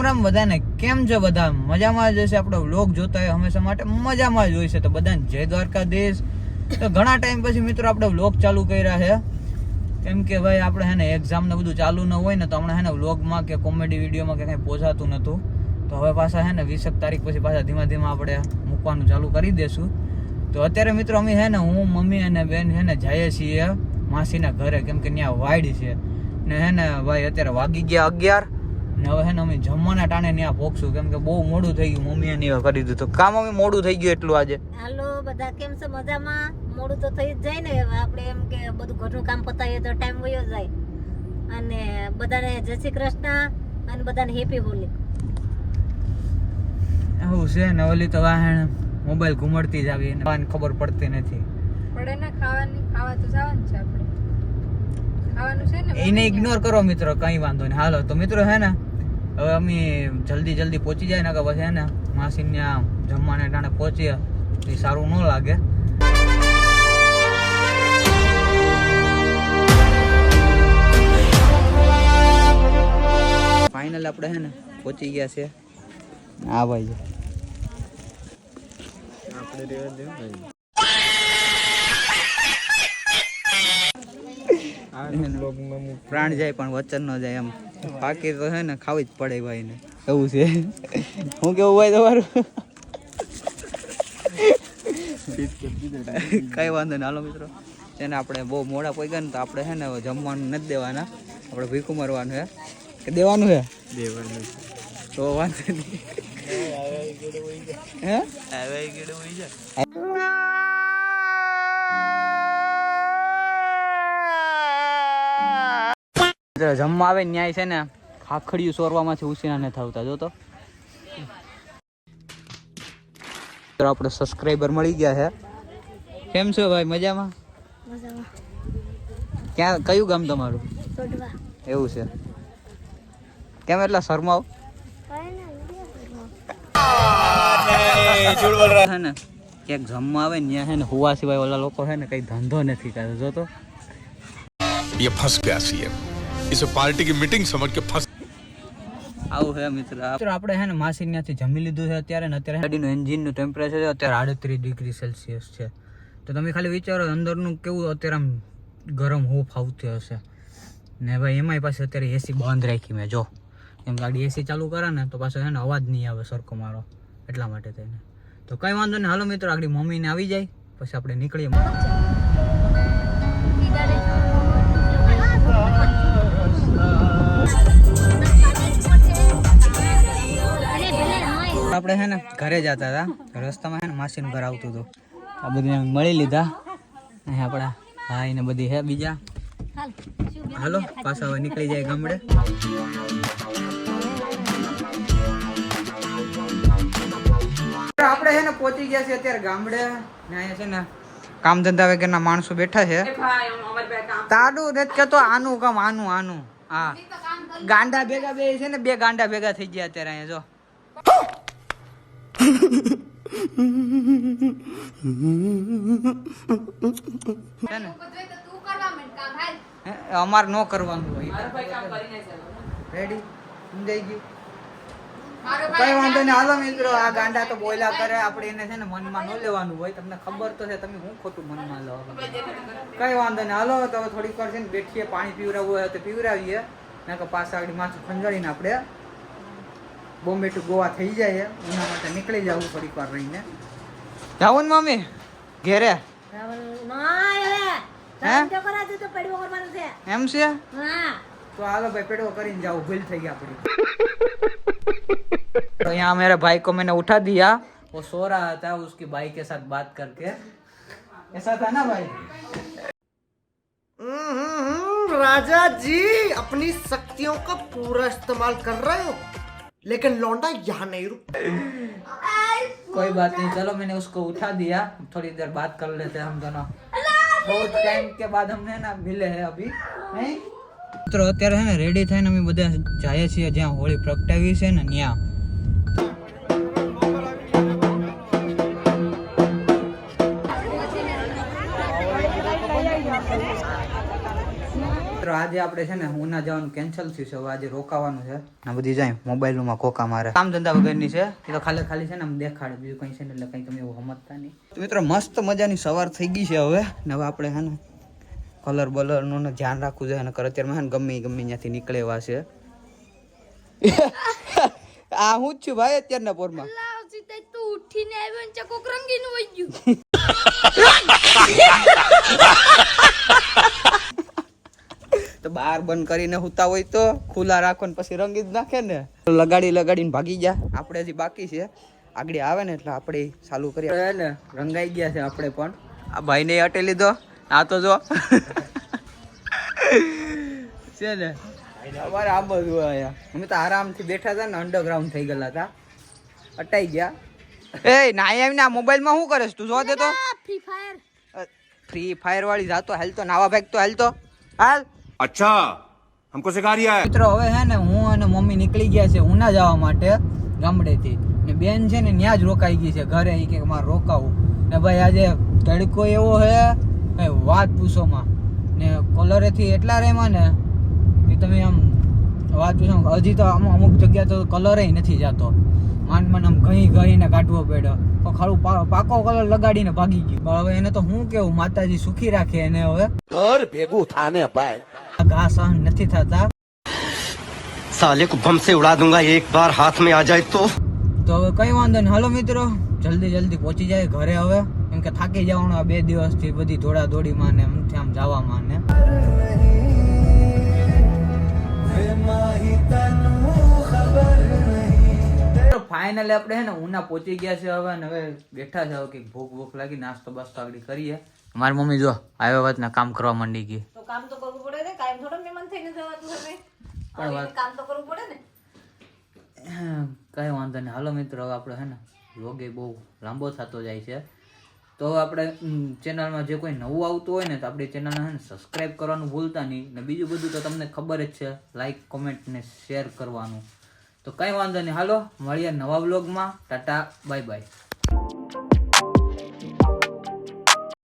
રામ બધાને, કેમ છો બધા? મજામાં જ હશે. આપણો વ્લોગ જોતા હોય હંમેશા માટે મજામાં જ હોય છે. તો બધાને જય દ્વારકાધીશ. તો ઘણા ટાઈમ પછી મિત્રો આપણે વ્લોગ ચાલુ કર્યા છે, કેમ કે ભાઈ આપણે હે ને એક્ઝામ ને બધું ચાલુ ન હોય ને તો હમણાં હે ને વ્લોગમાં કે કોમેડી વિડીયોમાં કે કંઈ પહોંચાતું નહોતું. તો હવે પાછા હે ને 20 તારીખ પછી પાછા ધીમા ધીમા આપણે મૂકવાનું ચાલુ કરી દેશું. તો અત્યારે મિત્રો અમે હે ને હું, મમ્મી અને બેન હે ને જઈએ છીએ માસીના ઘરે, કેમ કે ત્યાં વાડ છે ને હે ને ભાઈ અત્યારે વાગી ગયા 11 ને હવે હે ને અમે જમવાના ટાણે ત્યાં પહોંચશું, કેમ કે બહુ મોડું થઈ ગયું. મમ્મીએ ને કરી દીધું કામ, અમે મોડું થઈ ગયું એટલું આજે. હાલો બધા, કેમ છો? મજામાં? મોડું તો થઈ જ જાય ને, આપણે એમ કે બધું ઘરનું કામ પતાવીએ તો ટાઈમ વયો જાય. અને બધાને જય શ્રી કૃષ્ણ અને બધાને હેપી હોલી. એવું છે ને, ઓલી તો વાહણ મોબાઈલ ઘુમડતી જ આવી ને ખબર પડતી નથી. પડે ને ખાવા તો જવાનું છે આપણે. ખાવાનું છે ને, એને ઇગ્નોર કરો મિત્રો, કઈ વાંધો નહીં. હાલો તો મિત્રો હે ને હવે અમે જલ્દી પહોંચી જાય ને કે પછી હે ને માસી ત્યાં જમવાને ટાણે પહોંચીએ એ સારું ન લાગે. ફાઇનલ આપણે હે ને પહોંચી ગયા છે. હા ભાઈ, પ્રાણ જાય પણ વચન ન જાય, એમ બાકી તો છે ને ખાવી જ પડે ભાઈ ને. એવું છે. હું કેવું ભાઈ તમારું? કઈ વાંધો નહીં. હાલો મિત્રો, એને આપણે બહુ મોડા પહોંચ્યા ને તો આપણે છે ને જમવાનું નથી દેવાના, આપણે ભીખું મારવાનું છે કે દેવાનું છે. તો વાંધો નહીં. હે જમવા આવે ન્યાય છે ને ખાખડિયું સોરવામાંથી ઉસીના નથી આવતા. જો તો આપણે સબસ્ક્રાઇબર મળી ગયા છે. કેમ છો ભાઈ? મજામાં? ક્યાં, કયું ગામ તમારું? એવું છે. કેમ એટલા શરમાવ? છે ને ક્યાંક જમવા આવે ને ત્યાં છે ને હુવા સિવાય ઓલા લોકો છે ને કઈ ધંધો નથી કરતો. જો તો ये फंस गया सीएम, इसे पार्टी की मीटिंग समझ के फंस. આવું છે મિત્ર. આપણે છે ને માસી ત્યાંથી જમી લીધું છે અત્યારે ને. અત્યારે ગાડીનું એન્જિનનું ટેમ્પરેચર છે અત્યારે 38 ડિગ્રી સેલ્સિયસ છે. તો તમે ખાલી વિચારો અંદરનું કેવું અત્યારે આમ ગરમ હૂફ આવતી હશે ને ભાઈ. એમાંય પાછી અત્યારે એસી બંધ રાખી મેં, જો એમ ગાડી એસી ચાલુ કરે ને તો પાછો છે ને અવાજ નહીં આવે સરખો મારો, એટલા માટે થઈને. તો કંઈ વાંધો નહીં. હાલો મિત્રો, આગળ મમ્મીને આવી જાય પછી આપણે નીકળીએ. આપણે છે ને ઘરે જતા હતા, રસ્તામાં છે ને માસીનું ઘર આવતું હતું. આ બધું મળી લીધા. અહીંયા આપણા ભાઈ ને બધી છે બીજા. હાલો પાછા હવે નીકળી જાય ગામડે. આપણે છે ને પહોંચી ગયા છે અત્યારે ગામડે ને. અહીંયા છે ને કામ ધંધા વગરના માણસો બેઠા છે. તાડું નથી કેતો, આનું કામ આનું. હા, ગાંડા ભેગા બે છે ને, 2 ગાંડા ભેગા થઈ ગયા અત્યારે અહીંયા. જો અમારે નો કરવાનું હોય. રેડી સમજાઈ ગયું? કઈ વાંધો નહીં. હાલો મિત્રો, આ ગાંડા તો બોયલા કરે, આપણે એને છે ને મનમાં ન લેવાનું હોય. તમને ખબર તો છે, તમે હું ખોટું મનમાં લો. કઈ વાંધો નહીં. હાલો તો થોડીક વાર છે ને બેઠીએ, પાણી પીવડાવવું હોય તો પીવડાવીએ, ના કે પાછા આગળ માથું ખંજાડીને આપણે બોમ્બે ટુ ગોવા થઈ જાય. એના માટે નીકળી જવું થોડીક વાર રહીને. જાવું ને મમ્મી ઘેરે? એમ છે? तो आलो भाई पेड़ो करीन जाओ, भूल થઈ ગઈ આપણી. तो यहाँ मेरे भाई को मैंने उठा दिया, वो सो रहा था उसकी भाई के साथ बात करके. ऐसा था ना भाई? राजा जी अपनी शक्तियों का पूरा इस्तेमाल कर रहे हो, लेकिन लौंडा यहाँ नहीं रुक. कोई बात नहीं, चलो मैंने उसको उठा दिया, थोड़ी देर बात कर लेते हैं हम दोनों. बहुत टाइम के बाद हमने ना मिले हैं अभी. नहीं મિત્રો અત્યારે છે ને રેડી થઈને અમે બધા જઈએ છીએ જ્યાં હોળી પ્રગટાવી છે ને ત્યાં. મિત્રો આ આજે આપણે છે ને ઉના જવાનું કેન્સલ થયું છે. હવે આજે રોકાવાનું છે. આ બધી જાય મોબાઈલમાં કોકા મારે કામ ધંધા વગરની છે. એ તો ખાલી છે ને આમ દેખાડે, બીજું કંઈ છે ને એટલે કંઈ તમે એવું સમજતા નહીં. તો મિત્રો મસ્ત મજાની સવાર થઈ ગઈ છે હવે. ને હવે આપણે છે ને કલર બલરનું ધ્યાન રાખવું જોઈએ. અને અત્યારમાં છે ને ગમે ત્યાંથી નીકળે એવા છે. આ હું જ છું ભાઈ અત્યારના પોરમાં. તું ઉઠીને આવ્યો ને ચકોક રંગીનું વઈ ગયું. તો બાર બંધ કરીને હુતા હોય તો ખુલ્લા રાખો ને પછી રંગી જ નાખે ને. લગાડીને ભાગી ગયા. આપણે હજી બાકી છે. આગળ આવે ને એટલે આપણે ચાલુ કરીએ ને. રંગાઈ ગયા છે આપણે પણ. આ ભાઈને અટે લીધો. આ તો જો છે ને અમારે આ બધું આયા. અમે તો આરામથી બેઠા હતા ને, અંડરગ્રાઉન્ડ થઈ ગયેલા હતા, અટાઈ ગયા. એ ના આવીને આ મોબાઈલમાં શું કરે છે તું? જોવા દે તો. ફ્રી ફાયર વાળી જાતો હાલતો, નાવા ભાગ તો હાલતો હાલ. अच्छा हमको सिखा रिया है. મિત્રો હવે હે ને હું અને મમ્મી નીકળી ગયા છે ઉના જવા માટે ગામડેથી. ને બેન છે ને ત્યાં જ રોકાઈ ગઈ છે ઘરે. એ કે મારે રોકાવું ને ભાઈ આજે તડકો એવો હે કઈ વાત પૂછોમાં. ને કલરેથી એટલા રેમાં ને કે તમે આમ વાત પૂછો. હજી તો અમુક જગ્યા તો કલર નથી જતો. માંડ આમ ઘઈને કાઢવો પડ્યો. તો ખાલું પાકો કલર લગાડીને ભાગી ગયું. પણ હવે એને તો હું કેવું, માતાજી સુખી રાખે એને. હવે घर भेगू थाने पाए ઘા સહન નથી થતા. साले को बम से उड़ा दूंगा एक बार हाथ में आ जाए तो હવે કઈ વાંધો નહીં. હાલો મિત્રો જલ્દી પહોંચી જાય ઘરે હવે. કેમ કે થાકી જવાનું આ 2 દિવસથી બધી દોડા દોડીમાં ને આમથી આમ જવામાં ને. ફાઇનલી આપણે હે ને ઉના પહોંચી ગયા છે હવે. ને હવે બેઠા છે. હવે કંઈક ભૂખ લાગી, નાસ્તો બાસ્તો આગળ કરીએ. મારી મમ્મી જો આવ્યા વાત ના કામ કરવા માંડી ગઈ. તો કામ તો કરવું પડે ને, કાયમ થોડો મહેમાન થઈને જવાતું હવે. કામ તો કરવું પડે ને. કઈ વાંધો નહીં. હાલો મિત્રો હવે આપણે હે ને વ્લોગ એ બહુ લાંબો થતો જાય છે. તો આપણે ચેનલમાં જે કોઈ નવું આવતું હોય ને તો આપણી ચેનલને હે ને સબસ્ક્રાઈબ કરવાનું ભૂલતા નહીં. ને બીજું બધું તો તમને ખબર જ છે, લાઈક કોમેન્ટ ને શેર કરવાનું. તો કઈ વાંધો નહીં. હાલો મળીએ નવા વ્લોગમાં. Tata bye bye.